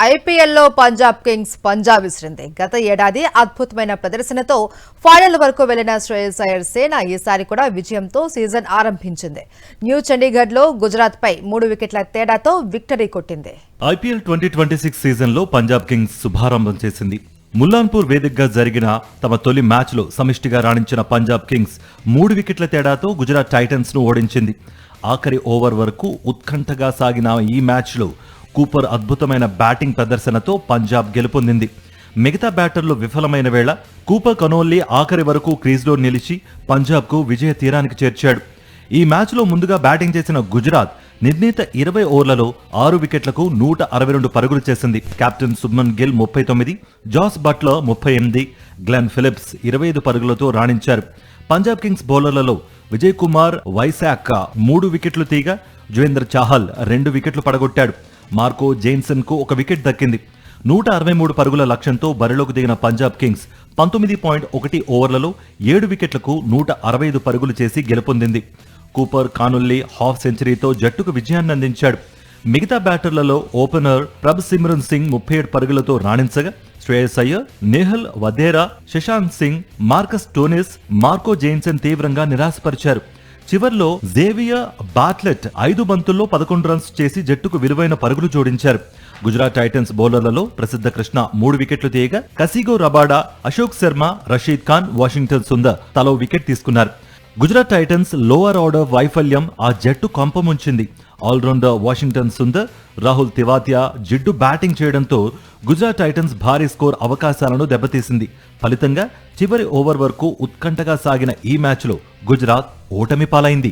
ఐపీఎల్లో పంజాబ్ కింగ్స్ పంజాబ్ విసిరింది. గత ఏడాది అద్భుతమైన ప్రదర్శనతో ఫైనల్ వరకు వెళ్లిన శ్రేయస్ అయ్యర్ సేన ఈసారి కూడా విజయంతో సీజన్ ఆరంభించింది. న్యూ చండీగఢ్లో గుజరాత్ పై 3 వికెట్ల తేడాతో విక్టరీ కొట్టింది. ఐపీఎల్ 2026 సీజన్లో పంజాబ్ కింగ్స్ శుభారంభం చేసింది. ముల్లాన్పూర్ వేదికగా జరిగిన తమ తొలి మ్యాచ్లో సమిష్టిగా రాణించిన పంజాబ్ కింగ్స్ 3 వికెట్ల తేడాతో గుజరాత్ టైటన్స్ ను ఓడించింది. ఆఖరి ఓవర్ వరకు ఉత్కంఠగా సాగిన ఈ మ్యాచ్లో కూపర్ అద్భుతమైన బ్యాటింగ్ ప్రదర్శనతో పంజాబ్ గెలుపొందింది. మిగతా బ్యాటర్లు విఫలమైన వేళ కూపర్ కనోల్లీ ఆఖరి వరకు క్రీజ్లో నిలిచి పంజాబ్కు విజయ తీరానికి చేర్చాడు. ఈ మ్యాచ్లో ముందుగా బ్యాటింగ్ చేసిన గుజరాత్ నిర్ణీత 20 ఓవర్లలో 6 వికెట్లకు 162 పరుగులు చేసింది. Captain Shubman Gill 39, Jos Buttler 38, Glenn Phillips 25 పరుగులతో రాణించారు. పంజాబ్ కింగ్స్ బౌలర్లలో విజయ్ కుమార్ వైశాఖ 3 వికెట్లు తీగా జువేంద్ర చాహల్ 2 వికెట్లు పడగొట్టాడు. మార్కో జైన్సన్ కు 1 వికెట్ దక్కింది. 163 పరుగుల లక్ష్యంతో బరిలోకి దిగిన పంజాబ్ కింగ్స్ 19.1 ఓవర్లలో 7 వికెట్లకు 165 పరుగులు చేసి గెలుపొందింది. కూపర్ కానుల్లీ హాఫ్ సెంచరీతో జట్టుకు విజయాన్ని అందించాడు. మిగతా బ్యాటర్లలో ఓపెనర్ ప్రభ్ సిమ్రన్ సింగ్ 37 పరుగులతో రాణించగా Shreyas Iyer, Nehal Wadhera, Shashank Singh, Marcus Stoinis, Marco Jansen తీవ్రంగా నిరాశపరిచారు. చివర్లో జేవియర్ బాట్లెట్ 5 బంతుల్లో 11 రన్స్ చేసి జట్టుకు విలువైన పరుగులు జోడించారు. గుజరాత్ టైటన్స్ బౌలర్లలో ప్రసిద్ధ కృష్ణ 3 వికెట్లు తీయగా కసిగో రబాడా, అశోక్ శర్మ, రషీద్ ఖాన్, వాషింగ్టన్ సుందర్ తలో వికెట్ తీసుకున్నారు. గుజరాత్ టైటన్స్ లోవర్ ఆర్డర్ వైఫల్యం ఆ జట్టు కొంపముంచింది. ఆల్రౌండర్ వాషింగ్టన్ సుందర్, రాహుల్ తివాతియా జిడ్డు బ్యాటింగ్ చేయడంతో గుజరాత్ టైటన్స్ భారీ స్కోర్ అవకాశాలను దెబ్బతీసింది. ఫలితంగా చివరి ఓవర్ వరకు ఉత్కంఠగా సాగిన ఈ మ్యాచ్లో గుజరాత్ ఓటమి పాలైంది.